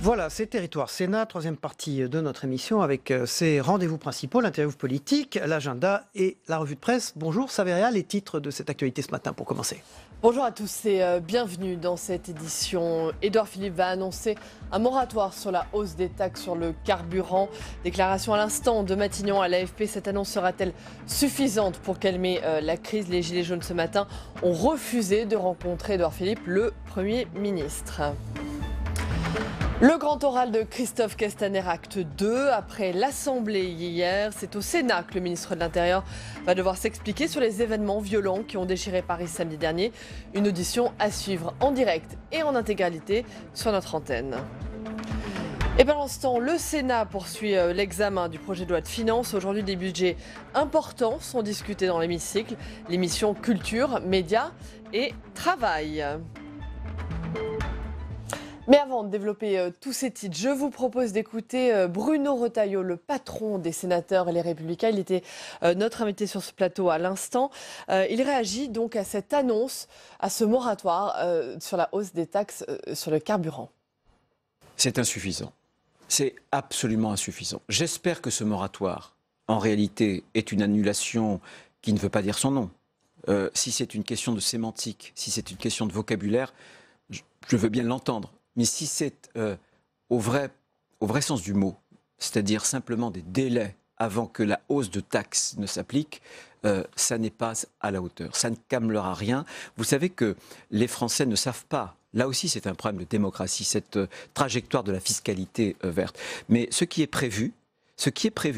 Voilà, c'est Territoire Sénat, troisième partie de notre émission avec ses rendez-vous principaux, l'interview politique, l'agenda et la revue de presse. Bonjour Saveria, les titres de cette actualité ce matin pour commencer. Bonjour à tous et bienvenue dans cette édition. Édouard Philippe va annoncer un moratoire sur la hausse des taxes sur le carburant. Déclaration à l'instant de Matignon à l'AFP. Cette annonce sera-t-elle suffisante pour calmer la crise? Les Gilets jaunes ce matin ont refusé de rencontrer Édouard Philippe, le Premier ministre. Le grand oral de Christophe Castaner, acte 2. Après l'Assemblée hier, c'est au Sénat que le ministre de l'Intérieur va devoir s'expliquer sur les événements violents qui ont déchiré Paris samedi dernier. Une audition à suivre en direct et en intégralité sur notre antenne. Et pendant ce temps, le Sénat poursuit l'examen du projet de loi de finances. Aujourd'hui, des budgets importants sont discutés dans l'hémicycle. Les missions culture, médias et travail. Mais avant de développer tous ces titres, je vous propose d'écouter Bruno Retailleau, le patron des sénateurs et les Républicains. Il était notre invité sur ce plateau à l'instant. Il réagit donc à cette annonce, à ce moratoire sur la hausse des taxes sur le carburant. C'est insuffisant. C'est absolument insuffisant. J'espère que ce moratoire, en réalité, est une annulation qui ne veut pas dire son nom. Si c'est une question de sémantique, si c'est une question de vocabulaire, je veux bien l'entendre. Mais si c'est au vrai sens du mot, c'est-à-dire simplement des délais avant que la hausse de taxes ne s'applique, ça n'est pas à la hauteur. Ça ne calmera rien. Vous savez que les Français ne savent pas. Là aussi, c'est un problème de démocratie, cette trajectoire de la fiscalité verte. Mais ce qui est prévu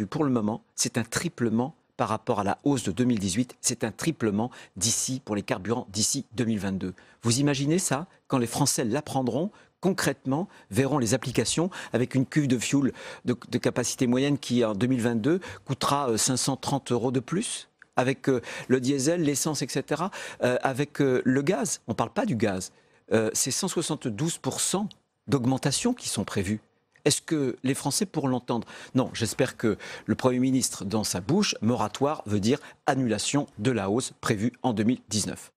pour le moment, c'est un triplement par rapport à la hausse de 2018, c'est un triplement d'ici, pour les carburants, d'ici 2022. Vous imaginez ça? Quand les Français l'apprendront, concrètement, verront les applications avec une cuve de fioul de capacité moyenne qui, en 2022, coûtera 530 € de plus, avec le diesel, l'essence, etc., avec le gaz. On ne parle pas du gaz. C'est 172% d'augmentation qui sont prévus. Est-ce que les Français pourront l'entendre? Non, j'espère que le Premier ministre, dans sa bouche, moratoire veut dire annulation de la hausse prévue en 2019.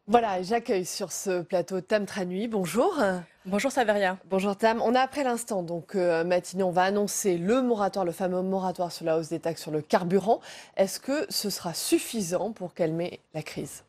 Voilà, j'accueille sur ce plateau Tam Tranui. Bonjour. Bonjour Saveria. Bonjour Tam. On a appris à l'instant donc Matignon va annoncer le moratoire, le fameux moratoire sur la hausse des taxes sur le carburant. Est-ce que ce sera suffisant pour calmer la crise?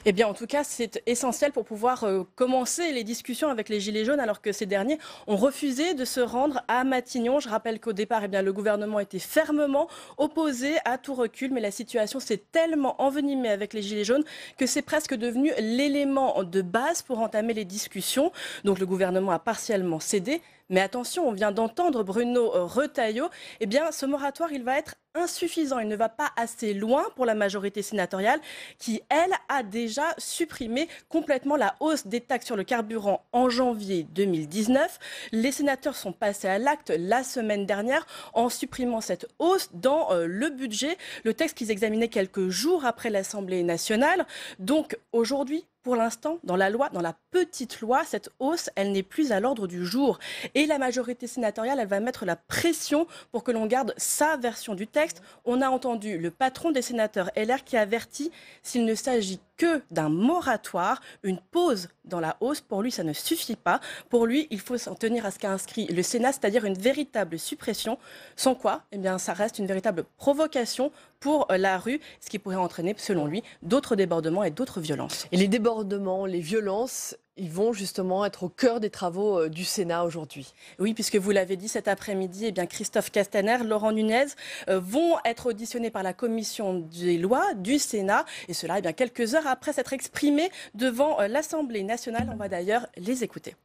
Eh bien, en tout cas, c'est essentiel pour pouvoir commencer les discussions avec les Gilets jaunes, alors que ces derniers ont refusé de se rendre à Matignon. Je rappelle qu'au départ, eh bien, le gouvernement était fermement opposé à tout recul, mais la situation s'est tellement envenimée avec les Gilets jaunes que c'est presque devenu l'élément de base pour entamer les discussions. Donc, le gouvernement a partiellement cédé. Mais attention, on vient d'entendre Bruno Retailleau. Eh bien, ce moratoire, il va être insuffisant. Il ne va pas assez loin pour la majorité sénatoriale qui, elle, a déjà supprimé complètement la hausse des taxes sur le carburant en janvier 2019. Les sénateurs sont passés à l'acte la semaine dernière en supprimant cette hausse dans le budget, le texte qu'ils examinaient quelques jours après l'Assemblée nationale. Donc, aujourd'hui, pour l'instant, dans la loi, dans la petite loi, cette hausse, elle n'est plus à l'ordre du jour. Et la majorité sénatoriale, elle va mettre la pression pour que l'on garde sa version du texte. On a entendu le patron des sénateurs LR qui avertit s'il ne s'agit que d'un moratoire, une pause dans la hausse. Pour lui, ça ne suffit pas. Pour lui, il faut s'en tenir à ce qu'a inscrit le Sénat, c'est-à-dire une véritable suppression. Sans quoi, eh bien, ça reste une véritable provocation pour la rue, ce qui pourrait entraîner, selon lui, d'autres débordements et d'autres violences. Et les débordements, les violences, ils vont justement être au cœur des travaux du Sénat aujourd'hui. Oui, puisque vous l'avez dit cet après-midi, eh bien Christophe Castaner, Laurent Nunez vont être auditionnés par la commission des lois du Sénat. Et cela, eh bien, quelques heures après s'être exprimés devant l'Assemblée nationale. On va d'ailleurs les écouter.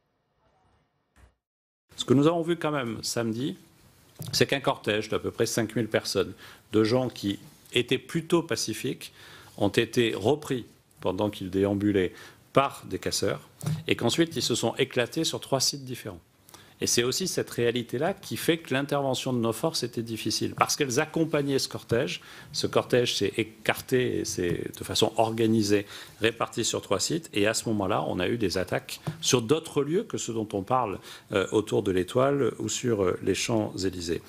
Ce que nous avons vu quand même samedi, c'est qu'un cortège d'à peu près 5000 personnes, de gens qui étaient plutôt pacifiques, ont été repris pendant qu'ils déambulaient par des casseurs, et qu'ensuite ils se sont éclatés sur 3 sites différents. Et c'est aussi cette réalité-là qui fait que l'intervention de nos forces était difficile, parce qu'elles accompagnaient ce cortège. Ce cortège s'est écarté et s'est de façon organisée réparti sur 3 sites, et à ce moment-là, on a eu des attaques sur d'autres lieux que ceux dont on parle autour de l'Étoile ou sur les Champs-Élysées.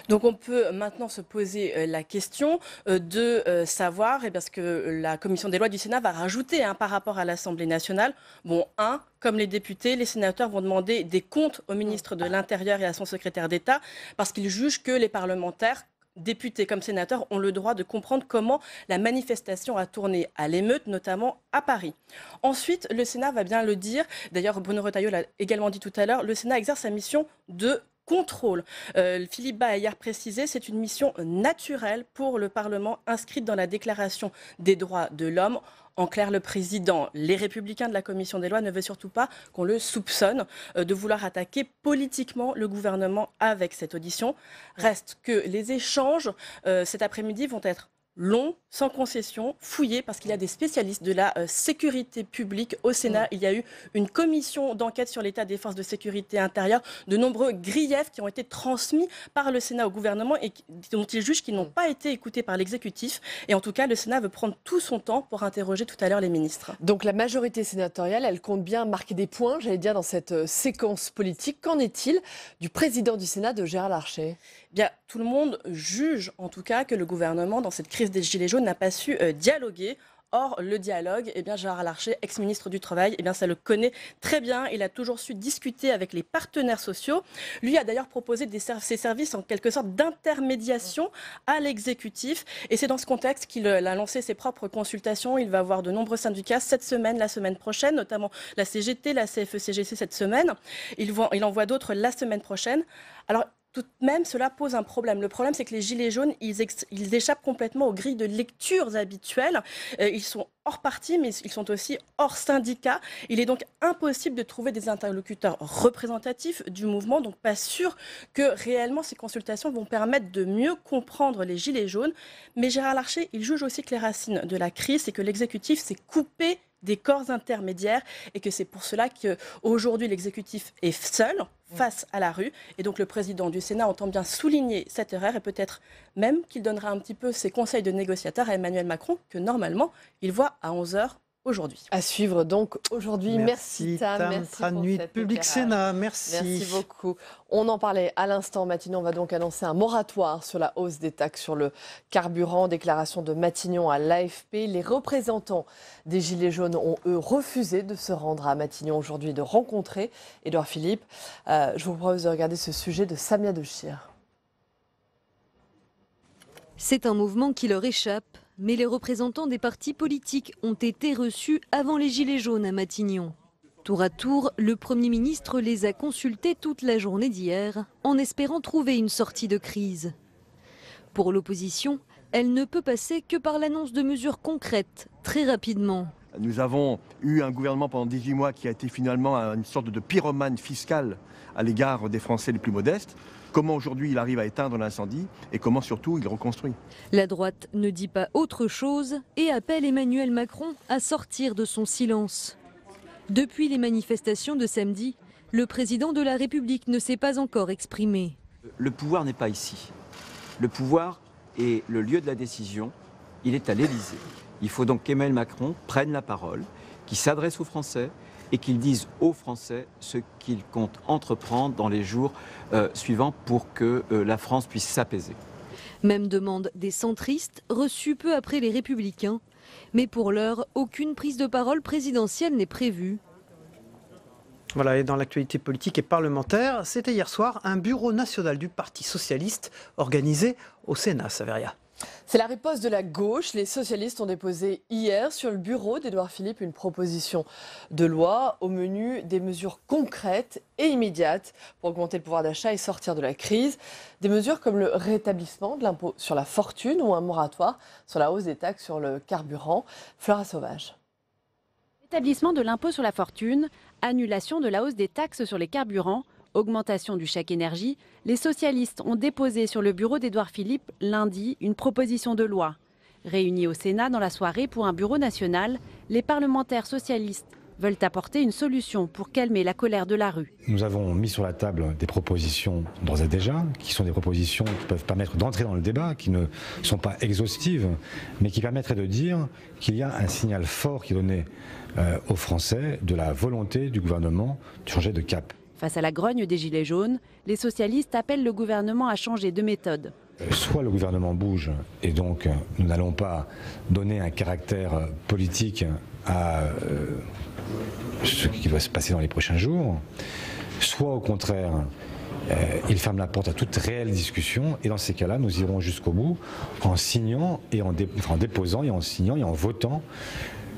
Donc on peut maintenant se poser la question de savoir, ce que la commission des lois du Sénat va rajouter par rapport à l'Assemblée nationale. Bon, comme les députés, les sénateurs vont demander des comptes au ministre de l'Intérieur et à son secrétaire d'État parce qu'ils jugent que les parlementaires, députés comme sénateurs, ont le droit de comprendre comment la manifestation a tourné à l'émeute, notamment à Paris. Ensuite, le Sénat va bien le dire, d'ailleurs Bruno Retailleau l'a également dit tout à l'heure, le Sénat exerce sa mission de contrôle. Philippe Bas a hier précisé, c'est une mission naturelle pour le Parlement inscrite dans la Déclaration des droits de l'homme. En clair, le président, les Républicains de la Commission des lois ne veut surtout pas qu'on le soupçonne de vouloir attaquer politiquement le gouvernement avec cette audition. Reste que les échanges cet après-midi vont être long, sans concession, fouillé, parce qu'il y a des spécialistes de la sécurité publique au Sénat. Il y a eu une commission d'enquête sur l'état des forces de sécurité intérieure, de nombreux griefs qui ont été transmis par le Sénat au gouvernement et dont il juge qu'ils n'ont pas été écoutés par l'exécutif. Et en tout cas, le Sénat veut prendre tout son temps pour interroger tout à l'heure les ministres. Donc la majorité sénatoriale, elle compte bien marquer des points, j'allais dire, dans cette séquence politique. Qu'en est-il du président du Sénat, de Gérard Larcher ? Bien, tout le monde juge en tout cas que le gouvernement, dans cette crise des Gilets jaunes, n'a pas su dialoguer. Or, le dialogue, Gérard Larcher, ex-ministre du Travail, ça le connaît très bien. Il a toujours su discuter avec les partenaires sociaux. Lui a d'ailleurs proposé ses services en quelque sorte d'intermédiation à l'exécutif. Et c'est dans ce contexte qu'il a lancé ses propres consultations. Il va avoir de nombreux syndicats cette semaine, la semaine prochaine, notamment la CGT, la CFE-CGC cette semaine. Il en voit d'autres la semaine prochaine. Alors, tout de même, cela pose un problème. Le problème, c'est que les Gilets jaunes, ils échappent complètement aux grilles de lectures habituelles. Ils sont hors parti, mais ils sont aussi hors syndicat. Il est donc impossible de trouver des interlocuteurs représentatifs du mouvement, donc pas sûr que réellement ces consultations vont permettre de mieux comprendre les Gilets jaunes. Mais Gérard Larcher, il juge aussi que les racines de la crise, c'est que l'exécutif s'est coupé des corps intermédiaires et que c'est pour cela qu'aujourd'hui l'exécutif est seul face à la rue. Et donc le président du Sénat entend bien souligner cette erreur et peut-être même qu'il donnera un petit peu ses conseils de négociateur à Emmanuel Macron que normalement il voit à 11h aujourd'hui. À suivre donc aujourd'hui. Merci Tam. Merci pour Nuit Publique Sénat. Merci. Merci beaucoup. On en parlait à l'instant. Matignon va donc annoncer un moratoire sur la hausse des taxes sur le carburant. Déclaration de Matignon à l'AFP. Les représentants des Gilets jaunes ont, eux, refusé de se rendre à Matignon aujourd'hui, de rencontrer Édouard Philippe. Je vous propose de regarder ce sujet de Samia Dechir. C'est un mouvement qui leur échappe. Mais les représentants des partis politiques ont été reçus avant les Gilets jaunes à Matignon. Tour à tour, le Premier ministre les a consultés toute la journée d'hier, en espérant trouver une sortie de crise. Pour l'opposition, elle ne peut passer que par l'annonce de mesures concrètes, très rapidement. Nous avons eu un gouvernement pendant 18 mois qui a été finalement une sorte de pyromane fiscal à l'égard des Français les plus modestes. Comment aujourd'hui il arrive à éteindre l'incendie et comment surtout il reconstruit. La droite ne dit pas autre chose et appelle Emmanuel Macron à sortir de son silence. Depuis les manifestations de samedi, le président de la République ne s'est pas encore exprimé. Le pouvoir n'est pas ici. Le pouvoir est le lieu de la décision, il est à l'Élysée. Il faut donc qu'Emmanuel Macron prenne la parole, qu'il s'adresse aux Français et qu'il dise aux Français ce qu'il compte entreprendre dans les jours suivants pour que la France puisse s'apaiser. Même demande des centristes, reçus peu après les Républicains. Mais pour l'heure, aucune prise de parole présidentielle n'est prévue. Voilà, et dans l'actualité politique et parlementaire, c'était hier soir un bureau national du Parti socialiste organisé au Sénat, Saveria. C'est la riposte de la gauche. Les socialistes ont déposé hier sur le bureau d'Édouard Philippe une proposition de loi au menu des mesures concrètes et immédiates pour augmenter le pouvoir d'achat et sortir de la crise. Des mesures comme le rétablissement de l'impôt sur la fortune ou un moratoire sur la hausse des taxes sur le carburant. Flora Sauvage. Rétablissement de l'impôt sur la fortune, annulation de la hausse des taxes sur les carburants, augmentation du chèque énergie, les socialistes ont déposé sur le bureau d'Édouard Philippe lundi une proposition de loi. Réunis au Sénat dans la soirée pour un bureau national, les parlementaires socialistes veulent apporter une solution pour calmer la colère de la rue. Nous avons mis sur la table des propositions d'ores et déjà, qui sont des propositions qui peuvent permettre d'entrer dans le débat, qui ne sont pas exhaustives, mais qui permettraient de dire qu'il y a un signal fort qui est donné aux Français de la volonté du gouvernement de changer de cap. Face à la grogne des Gilets jaunes, les socialistes appellent le gouvernement à changer de méthode. Soit le gouvernement bouge et donc nous n'allons pas donner un caractère politique à ce qui va se passer dans les prochains jours, soit au contraire il ferme la porte à toute réelle discussion et dans ces cas-là nous irons jusqu'au bout en signant et en déposant et en signant et en votant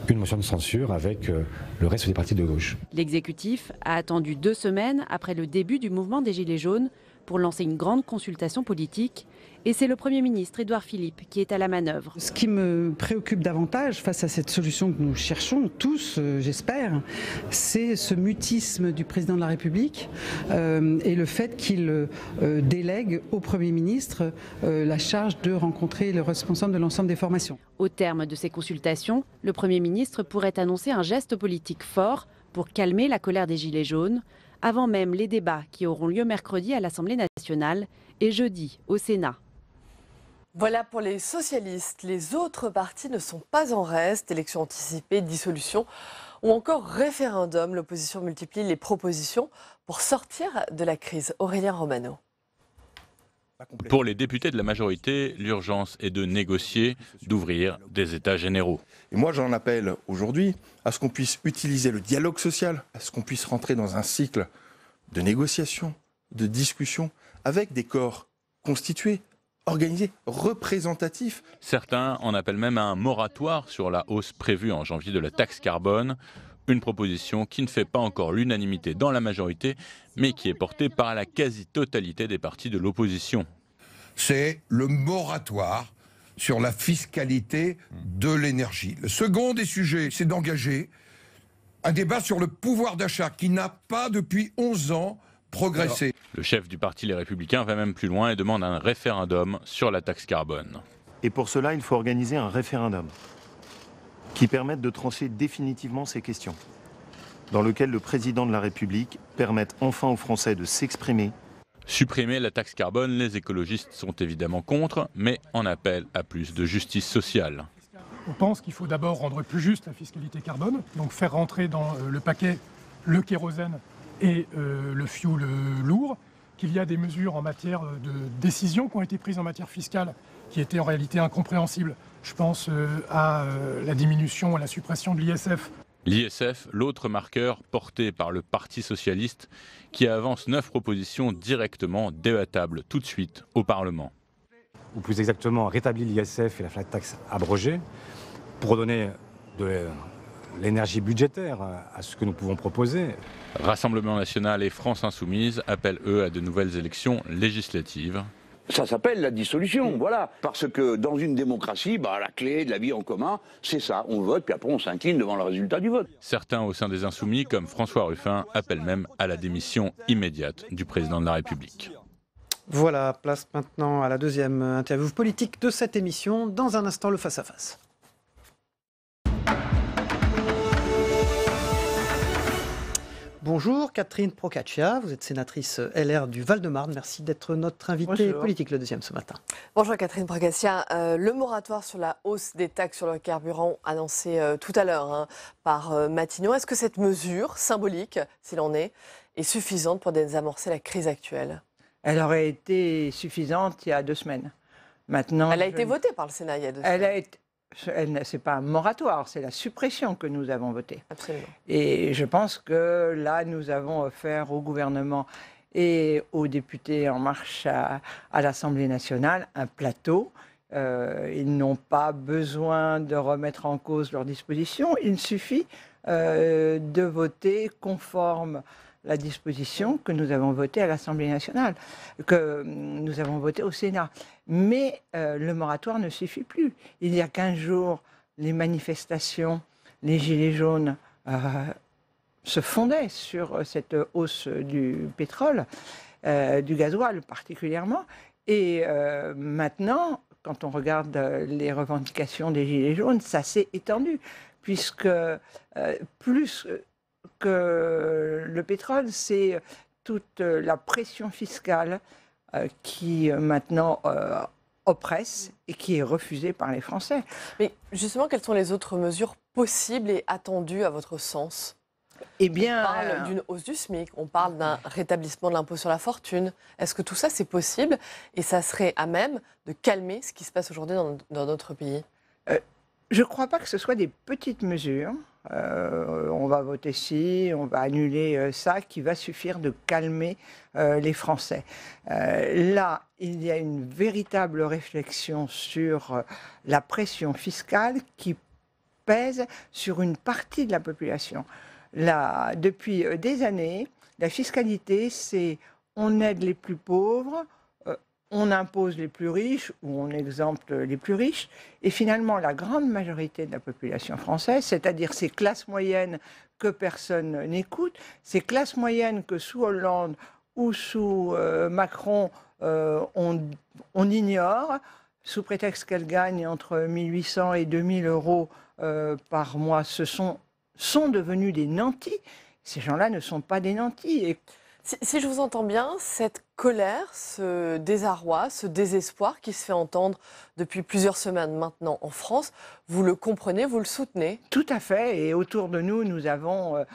une motion de censure avec le reste des partis de gauche. L'exécutif a attendu 2 semaines après le début du mouvement des Gilets jaunes pour lancer une grande consultation politique. Et c'est le Premier ministre Édouard Philippe qui est à la manœuvre. Ce qui me préoccupe davantage face à cette solution que nous cherchons tous, j'espère, c'est ce mutisme du président de la République et le fait qu'il délègue au Premier ministre la charge de rencontrer le responsable de l'ensemble des formations. Au terme de ces consultations, le Premier ministre pourrait annoncer un geste politique fort pour calmer la colère des Gilets jaunes, avant même les débats qui auront lieu mercredi à l'Assemblée nationale et jeudi au Sénat. Voilà pour les socialistes. Les autres partis ne sont pas en reste. Élections anticipées, dissolution ou encore référendum. L'opposition multiplie les propositions pour sortir de la crise. Aurélien Romano. Pour les députés de la majorité, l'urgence est de négocier, d'ouvrir des états généraux. Et moi, j'en appelle aujourd'hui à ce qu'on puisse utiliser le dialogue social, à ce qu'on puisse rentrer dans un cycle de négociation, de discussion, avec des corps constitués, organisés, représentatifs. Certains en appellent même à un moratoire sur la hausse prévue en janvier de la taxe carbone. Une proposition qui ne fait pas encore l'unanimité dans la majorité, mais qui est portée par la quasi-totalité des partis de l'opposition. C'est le moratoire sur la fiscalité de l'énergie. Le second des sujets, c'est d'engager un débat sur le pouvoir d'achat qui n'a pas depuis 11 ans progressé. Le chef du parti Les Républicains va même plus loin et demande un référendum sur la taxe carbone. Et pour cela, il faut organiser un référendum qui permette de trancher définitivement ces questions, dans lequel le président de la République permette enfin aux Français de s'exprimer. Supprimer la taxe carbone, les écologistes sont évidemment contre, mais en appellent à plus de justice sociale. On pense qu'il faut d'abord rendre plus juste la fiscalité carbone, donc faire rentrer dans le paquet le kérosène et le fioul lourd, qu'il y a des mesures en matière de décisions qui ont été prises en matière fiscale qui étaient en réalité incompréhensibles. Je pense à la diminution et la suppression de l'ISF. L'ISF, l'autre marqueur porté par le Parti socialiste, qui avance 9 propositions directement débattables tout de suite au Parlement. Ou plus exactement, rétablir l'ISF et la flat tax abrogée pour donner de l'énergie budgétaire à ce que nous pouvons proposer. Rassemblement national et France insoumise appellent eux à de nouvelles élections législatives. Ça s'appelle la dissolution, voilà. Parce que dans une démocratie, la clé de la vie en commun, c'est ça. On vote, puis après on s'incline devant le résultat du vote. Certains au sein des Insoumis, comme François Ruffin, appellent même à la démission immédiate du président de la République. Voilà, place maintenant à la deuxième interview politique de cette émission. Dans un instant, le face-à-face. Bonjour Catherine Procaccia, vous êtes sénatrice LR du Val-de-Marne. Merci d'être notre invitée politique le deuxième ce matin. Bonjour Catherine Procaccia. Le moratoire sur la hausse des taxes sur le carburant annoncé tout à l'heure par Matignon, est-ce que cette mesure symbolique, s'il en est suffisante pour désamorcer la crise actuelle? Elle aurait été suffisante il y a 2 semaines. Maintenant, elle a été votée par le Sénat il y a 2 semaines. Ce n'est pas un moratoire, c'est la suppression que nous avons votée. Absolument. Et je pense que là, nous avons offert au gouvernement et aux députés En Marche à l'Assemblée nationale un plateau. Ils n'ont pas besoin de remettre en cause leurs dispositions. Il suffit de voter conforme la disposition que nous avons votée à l'Assemblée nationale, que nous avons votée au Sénat. Mais le moratoire ne suffit plus. Il y a 15 jours, les manifestations, les Gilets jaunes se fondaient sur cette hausse du pétrole, du gasoil particulièrement. Et maintenant, quand on regarde les revendications des Gilets jaunes, ça s'est étendu, puisque plus que le pétrole, c'est toute la pression fiscale qui maintenant oppresse et qui est refusée par les Français. Mais justement, quelles sont les autres mesures possibles et attendues à votre sens? Eh bien, on parle d'une hausse du SMIC, on parle d'un rétablissement de l'impôt sur la fortune. Est-ce que tout ça, c'est possible et ça serait à même de calmer ce qui se passe aujourd'hui dans notre pays? Je ne crois pas que ce soit des petites mesures. On va voter ci, on va annuler ça, qui va suffire de calmer les Français. Là, il y a une véritable réflexion sur la pression fiscale qui pèse sur une partie de la population. Là, depuis des années, la fiscalité, c'est on aide les plus pauvres, on impose les plus riches ou on exempte les plus riches. Et finalement, la grande majorité de la population française, c'est-à-dire ces classes moyennes que personne n'écoute, ces classes moyennes que sous Hollande ou sous Macron, on ignore, sous prétexte qu'elles gagnent entre 1 800 et 2 000 euros par mois, sont devenus des nantis. Ces gens-là ne sont pas des nantis. Et si je vous entends bien, cette colère, ce désarroi, ce désespoir qui se fait entendre depuis plusieurs semaines maintenant en France, vous le comprenez, vous le soutenez? Tout à fait. Et autour de nous, nous avons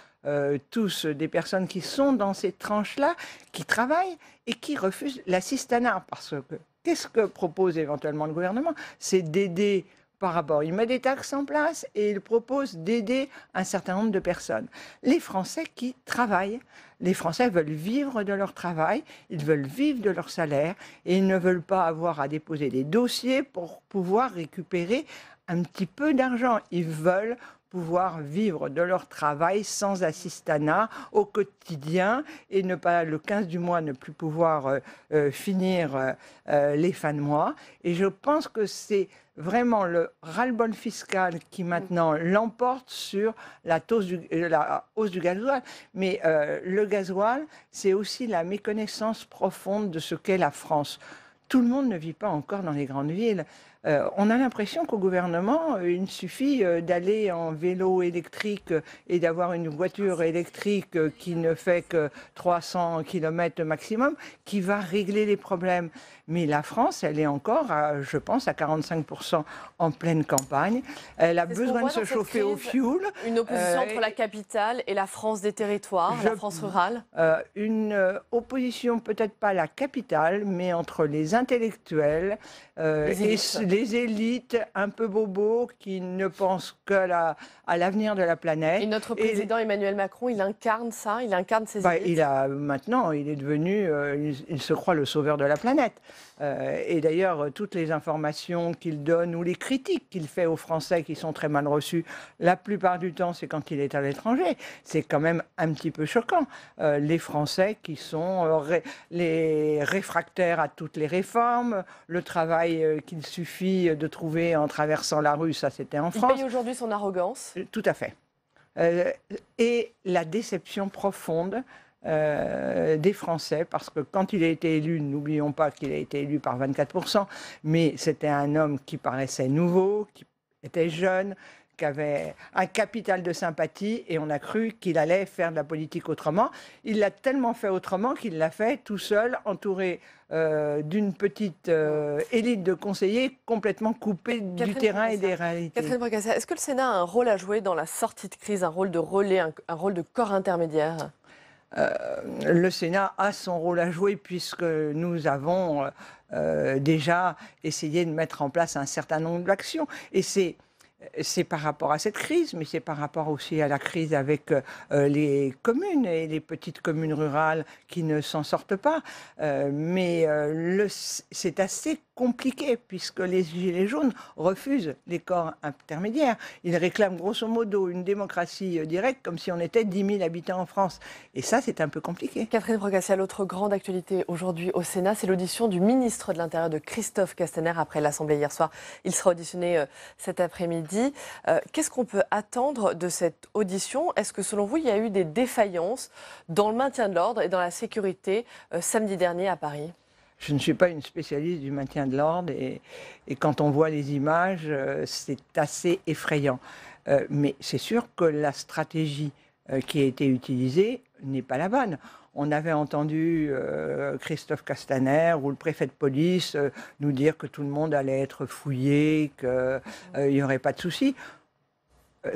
tous des personnes qui sont dans ces tranches-là, qui travaillent et qui refusent l'assistanat. Parce que qu'est-ce que propose éventuellement le gouvernement? C'est d'aider par rapport. Il met des taxes en place et il propose d'aider un certain nombre de personnes. Les Français qui travaillent, les Français veulent vivre de leur travail, ils veulent vivre de leur salaire et ils ne veulent pas avoir à déposer des dossiers pour pouvoir récupérer un petit peu d'argent. Ils veulent pouvoir vivre de leur travail sans assistanat au quotidien et ne pas, le 15 du mois, ne plus pouvoir finir les fins de mois. Et je pense que c'est vraiment le ras-le-bol fiscal qui maintenant l'emporte sur la hausse du gasoil. Mais le gasoil, c'est aussi la méconnaissance profonde de ce qu'est la France. Tout le monde ne vit pas encore dans les grandes villes. On a l'impression qu'au gouvernement, il suffit d'aller en vélo électrique et d'avoir une voiture électrique qui ne fait que 300 km maximum, qui va régler les problèmes. Mais la France, elle est encore, je pense, à 45% en pleine campagne. Elle a besoin de se chauffer au fioul. Une opposition entre la capitale et la France des territoires, la France rurale? Une opposition, peut-être pas à la capitale, mais entre les intellectuels et les élites un peu bobos qui ne pensent qu'à l'avenir de la planète. Et notre président Emmanuel Macron, il incarne ça, il incarne ces élites. Maintenant, il est devenu, il se croit le sauveur de la planète. Et d'ailleurs, toutes les informations qu'il donne ou les critiques qu'il fait aux Français qui sont très mal reçues, la plupart du temps, c'est quand il est à l'étranger. C'est quand même un petit peu choquant. Les Français qui sont les réfractaires à toutes les réformes, le travail qu'il suffit de trouver en traversant la rue, ça c'était en France. Il paye aujourd'hui son arrogance. Tout à fait. Et la déception profonde des Français, parce que quand il a été élu, n'oublions pas qu'il a été élu par 24%, mais c'était un homme qui paraissait nouveau, qui était jeune, qui avait un capital de sympathie, et on a cru qu'il allait faire de la politique autrement. Il l'a tellement fait autrement qu'il l'a fait tout seul, entouré d'une petite élite de conseillers complètement coupés du terrain et des réalités. Catherine Procaccia, est-ce que le Sénat a un rôle à jouer dans la sortie de crise, un rôle de relais, un rôle de corps intermédiaire? Le Sénat a son rôle à jouer puisque nous avons déjà essayé de mettre en place un certain nombre d'actions. Et c'est par rapport à cette crise, mais c'est par rapport aussi à la crise avec les communes et les petites communes rurales qui ne s'en sortent pas. Mais c'est assez compliqué puisque les Gilets jaunes refusent les corps intermédiaires. Ils réclament grosso modo une démocratie directe comme si on était 10 000 habitants en France. Et ça, c'est un peu compliqué. Catherine Procaccia, l'autre grande actualité aujourd'hui au Sénat, c'est l'audition du ministre de l'Intérieur, de Christophe Castaner, après l'Assemblée hier soir. Il sera auditionné cet après-midi. Qu'est-ce qu'on peut attendre de cette audition? Est-ce que selon vous, il y a eu des défaillances dans le maintien de l'ordre et dans la sécurité samedi dernier à Paris? Je ne suis pas une spécialiste du maintien de l'ordre et quand on voit les images, c'est assez effrayant. Mais c'est sûr que la stratégie qui a été utilisée n'est pas la bonne. On avait entendu Christophe Castaner ou le préfet de police nous dire que tout le monde allait être fouillé, qu'il n'y aurait pas de souci.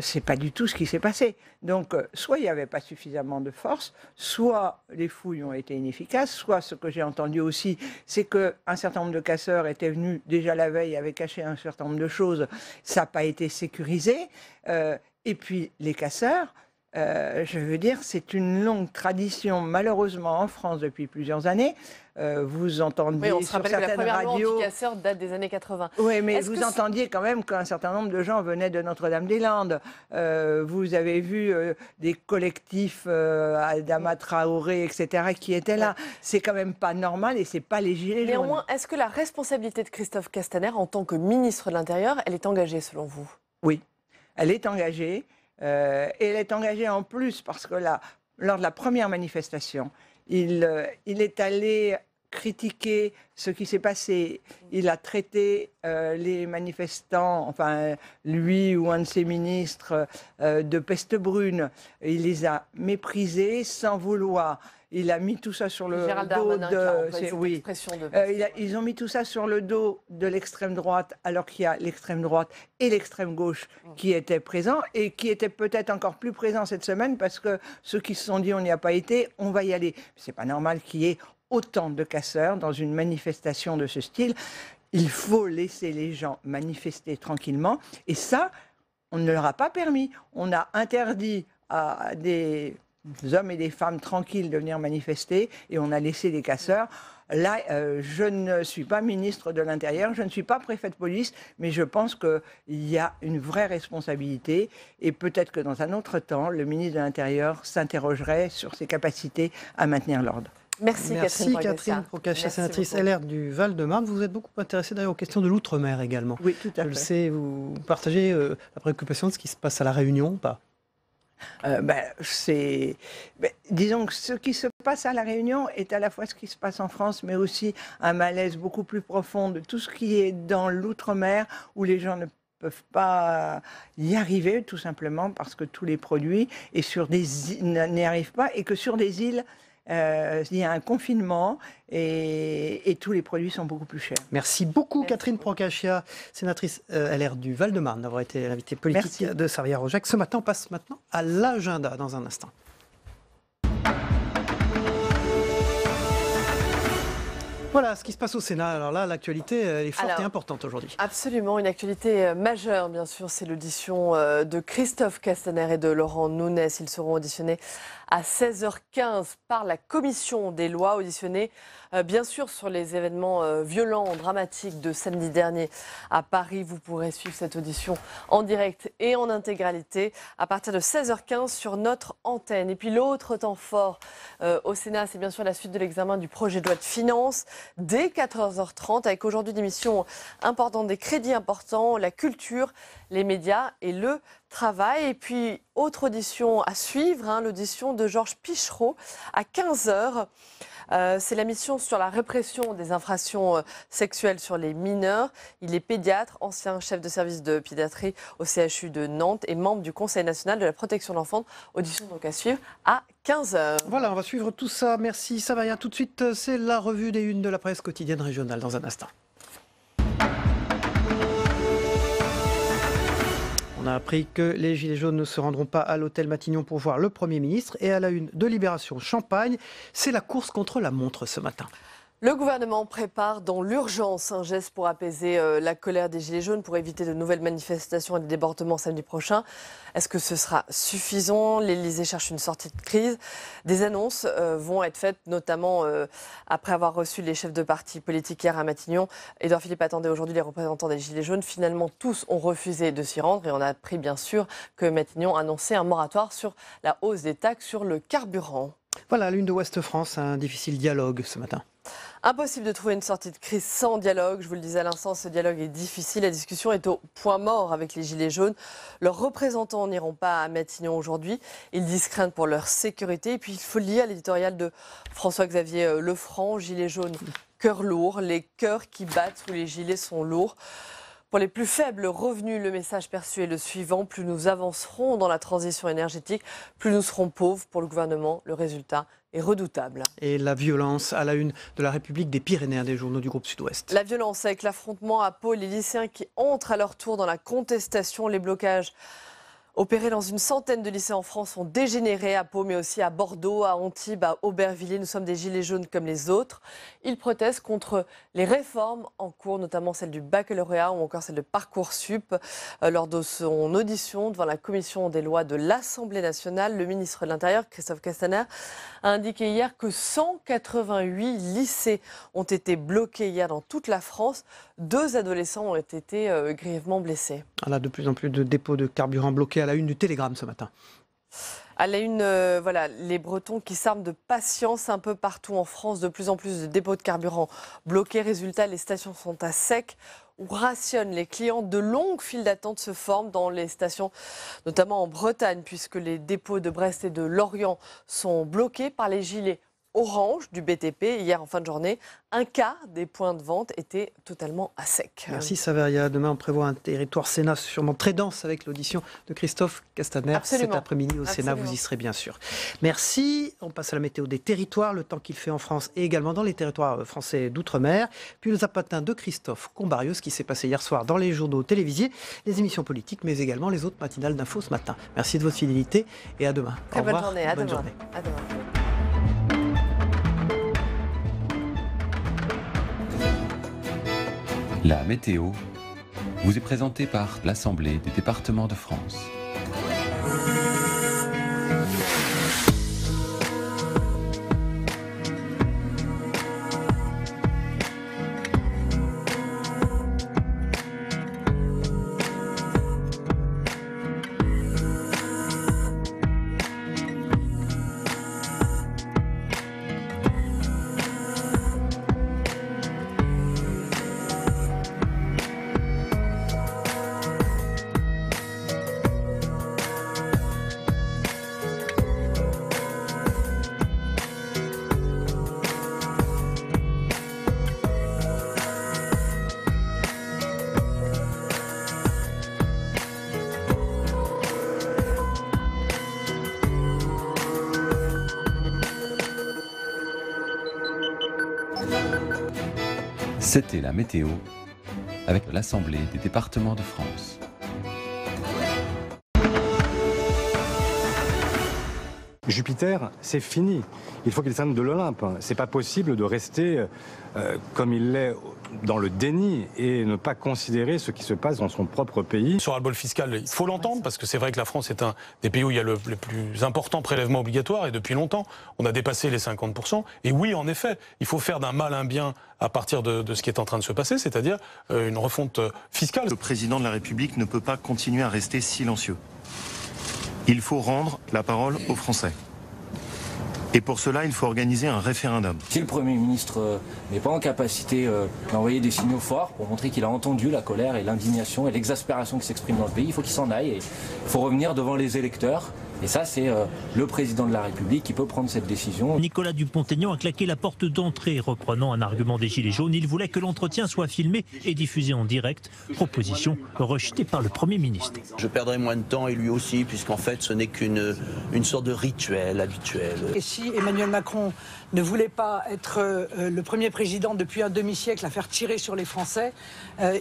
c'est pas du tout ce qui s'est passé. Donc, soit il n'y avait pas suffisamment de force, soit les fouilles ont été inefficaces, soit ce que j'ai entendu aussi, c'est qu'un certain nombre de casseurs étaient venus déjà la veille, avaient caché un certain nombre de choses, ça n'a pas été sécurisé. Et puis, les casseurs, je veux dire, c'est une longue tradition, malheureusement, en France depuis plusieurs années. Vous entendiez on se sur rappelle que la certaines première loi radios... anti-casseurs date des années 80. Oui, mais vous entendiez quand même qu'un certain nombre de gens venaient de Notre-Dame-des-Landes. Vous avez vu des collectifs Adama Traoré, etc., qui étaient là. C'est quand même pas normal et c'est pas les gilets jaunes. Néanmoins, est-ce que la responsabilité de Christophe Castaner, en tant que ministre de l'Intérieur, elle est engagée selon vous? Oui, elle est engagée. Et elle est engagée en plus parce que là, lors de la première manifestation, il est allé critiquer ce qui s'est passé. Il a traité les manifestants, enfin lui ou un de ses ministres, de peste brune. Il les a méprisés sans vouloir. Il a mis tout ça sur le dos ils ont mis tout ça sur le dos de l'extrême droite, alors qu'il y a l'extrême droite et l'extrême gauche qui étaient présents et qui étaient peut-être encore plus présents cette semaine parce que ceux qui se sont dit on n'y a pas été, on va y aller. C'est pas normal qu'il y ait autant de casseurs dans une manifestation de ce style. Il faut laisser les gens manifester tranquillement et ça, on ne leur a pas permis. On a interdit à des hommes et des femmes tranquilles de venir manifester et on a laissé les casseurs. Là, je ne suis pas ministre de l'Intérieur, je ne suis pas préfet de police, mais je pense qu'il y a une vraie responsabilité et peut-être que dans un autre temps, le ministre de l'Intérieur s'interrogerait sur ses capacités à maintenir l'ordre. Merci Catherine Procaccia, sénatrice LR du Val-de-Marne. Vous êtes beaucoup intéressée d'ailleurs aux questions de l'outre-mer également. Oui, tout à fait. Je le sais, vous partagez la préoccupation de ce qui se passe à La Réunion ou pas? Disons que ce qui se passe à La Réunion est à la fois ce qui se passe en France, mais aussi un malaise beaucoup plus profond de tout ce qui est dans l'outre-mer, où les gens ne peuvent pas y arriver, tout simplement parce que tous les produits n'y arrivent pas, et que sur des îles, il y a un confinement et tous les produits sont beaucoup plus chers. Merci beaucoup Catherine Procaccia, sénatrice LR du Val-de-Marne, d'avoir été l'invitée politique de Sarrière-Rojac. Ce matin, on passe maintenant à l'agenda dans un instant. Voilà ce qui se passe au Sénat. Alors là, l'actualité est forte et importante aujourd'hui. Absolument, une actualité majeure, bien sûr, c'est l'audition de Christophe Castaner et de Laurent Nunez. Ils seront auditionnés à 16h15 par la commission des lois, auditionnés bien sûr sur les événements violents, dramatiques de samedi dernier à Paris. Vous pourrez suivre cette audition en direct et en intégralité à partir de 16h15 sur notre antenne. Et puis l'autre temps fort au Sénat, c'est bien sûr la suite de l'examen du projet de loi de finances dès 14h30 avec aujourd'hui des missions importantes, des crédits importants, la culture, les médias et le travail. Et puis, autre audition à suivre, l'audition de Georges Pichereau à 15h. C'est la mission sur la répression des infractions sexuelles sur les mineurs. Il est pédiatre, ancien chef de service de pédiatrie au CHU de Nantes et membre du Conseil national de la protection de l'enfant. Audition donc à suivre à 15h. Voilà, on va suivre tout ça. Merci Savaria. Tout de suite, c'est la revue des unes de la presse quotidienne régionale dans un instant. On a appris que les Gilets jaunes ne se rendront pas à l'hôtel Matignon pour voir le Premier ministre. Et à la une de Libération Champagne, c'est la course contre la montre ce matin. Le gouvernement prépare dans l'urgence un geste pour apaiser la colère des Gilets jaunes, pour éviter de nouvelles manifestations et des débordements samedi prochain. Est-ce que ce sera suffisant? L'Élysée cherche une sortie de crise. Des annonces vont être faites, notamment après avoir reçu les chefs de partis politiques hier à Matignon. Édouard Philippe attendait aujourd'hui les représentants des Gilets jaunes. Finalement, tous ont refusé de s'y rendre et on a appris bien sûr que Matignon annonçait un moratoire sur la hausse des taxes sur le carburant. Voilà, l'une de Ouest France, un difficile dialogue ce matin. Impossible de trouver une sortie de crise sans dialogue. Je vous le disais à l'instant, ce dialogue est difficile. La discussion est au point mort avec les Gilets jaunes. Leurs représentants n'iront pas à Matignon aujourd'hui. Ils disent craindre pour leur sécurité. Et puis, il faut le lier à l'éditorial de François-Xavier Lefranc. Gilets jaunes, cœur lourd. Les cœurs qui battent sous les gilets sont lourds. Pour les plus faibles revenus, le message perçu est le suivant. Plus nous avancerons dans la transition énergétique, plus nous serons pauvres. Pour le gouvernement, le résultat est redoutable. Et la violence à la une de la République des Pyrénées, des journaux du groupe Sud-Ouest. La violence avec l'affrontement à Pau, les lycéens qui entrent à leur tour dans la contestation, les blocages Opérés dans une centaine de lycées en France ont dégénéré à Pau, mais aussi à Bordeaux, à Antibes, à Aubervilliers. Nous sommes des gilets jaunes comme les autres. Ils protestent contre les réformes en cours, notamment celle du baccalauréat ou encore celle de Parcoursup. Lors de son audition devant la commission des lois de l'Assemblée nationale, le ministre de l'Intérieur, Christophe Castaner, a indiqué hier que 188 lycées ont été bloqués hier dans toute la France. 2 adolescents ont été grièvement blessés. On a de plus en plus de dépôts de carburant bloqués à la une du Télégramme ce matin. À la une, voilà, les Bretons qui s'arment de patience un peu partout en France. De plus en plus de dépôts de carburant bloqués. Résultat, les stations sont à sec ou rationnent les clients. De longues files d'attente se forment dans les stations, notamment en Bretagne, puisque les dépôts de Brest et de Lorient sont bloqués par les gilets orange du BTP. Hier, en fin de journée, un quart des points de vente étaient totalement à sec. Merci Saveria. Demain, on prévoit un territoire Sénat sûrement très dense avec l'audition de Christophe Castaner. Absolument. Cet après-midi au Sénat, vous y serez bien sûr. Merci. On passe à la météo des territoires, le temps qu'il fait en France et également dans les territoires français d'outre-mer. Puis le zapatin de Christophe Combarieux, ce qui s'est passé hier soir dans les journaux télévisés, les émissions politiques, mais également les autres matinales d'infos ce matin. Merci de votre fidélité et à demain. Très bonne journée. Bonne journée. À demain. La météo vous est présentée par l'Assemblée des départements de France. C'était la météo avec l'Assemblée des départements de France. Jupiter, c'est fini. Il faut qu'il descende de l'Olympe. C'est pas possible de rester comme il l'est dans le déni et ne pas considérer ce qui se passe dans son propre pays. Sur le bol fiscal, il faut l'entendre parce que c'est vrai que la France est un des pays où il y a le plus important prélèvement obligatoire et depuis longtemps, on a dépassé les 50%. Et oui, en effet, il faut faire d'un mal un bien à partir de ce qui est en train de se passer, c'est-à-dire une refonte fiscale. Le président de la République ne peut pas continuer à rester silencieux. Il faut rendre la parole aux Français. Et pour cela, il faut organiser un référendum. Si le Premier ministre n'est pas en capacité d'envoyer des signaux forts pour montrer qu'il a entendu la colère et l'indignation et l'exaspération qui s'expriment dans le pays, il faut qu'il s'en aille et il faut revenir devant les électeurs. Et ça, c'est le président de la République qui peut prendre cette décision. Nicolas Dupont-Aignan a claqué la porte d'entrée, reprenant un argument des Gilets jaunes. Il voulait que l'entretien soit filmé et diffusé en direct. Proposition rejetée par le Premier ministre. Je perdrai moins de temps et lui aussi, puisqu'en fait, ce n'est qu'une sorte de rituel habituel. Et si Emmanuel Macron ne voulait pas être le premier président depuis un demi-siècle à faire tirer sur les Français,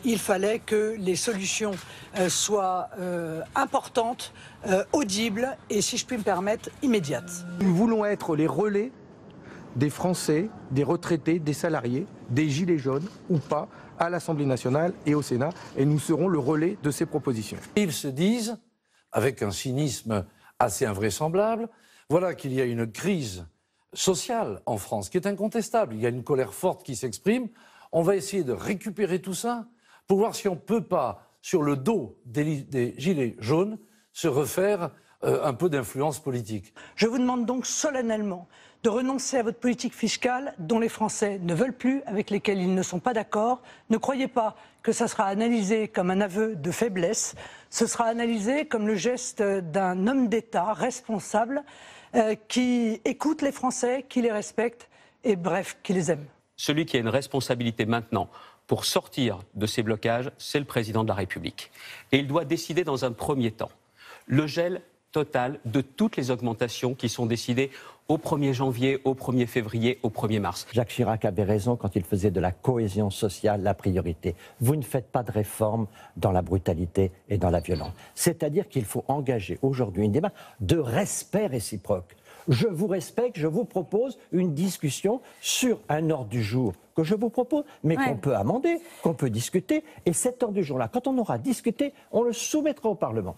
il fallait que les solutions soient importantes, audibles et, si je puis me permettre, immédiates. Nous voulons être les relais des Français, des retraités, des salariés, des gilets jaunes ou pas, à l'Assemblée nationale et au Sénat, et nous serons le relais de ces propositions. Ils se disent, avec un cynisme assez invraisemblable, voilà qu'il y a une crise sociale en France qui est incontestable. Il y a une colère forte qui s'exprime. On va essayer de récupérer tout ça pour voir si on ne peut pas, sur le dos des gilets jaunes, se refaire un peu d'influence politique. Je vous demande donc solennellement de renoncer à votre politique fiscale dont les Français ne veulent plus, avec lesquels ils ne sont pas d'accord. Ne croyez pas que ça sera analysé comme un aveu de faiblesse. Ce sera analysé comme le geste d'un homme d'État responsable qui écoute les Français, qui les respecte et bref, qui les aime. Celui qui a une responsabilité maintenant pour sortir de ces blocages, c'est le président de la République. Et il doit décider dans un premier temps le gel total de toutes les augmentations qui sont décidées au 1er janvier, au 1er février, au 1er mars. Jacques Chirac avait raison quand il faisait de la cohésion sociale la priorité. Vous ne faites pas de réforme dans la brutalité et dans la violence. C'est-à-dire qu'il faut engager aujourd'hui une démarche de respect réciproque. Je vous respecte, je vous propose une discussion sur un ordre du jour que je vous propose, mais qu'on peut amender, qu'on peut discuter. Et cet ordre du jour-là, quand on aura discuté, on le soumettra au Parlement.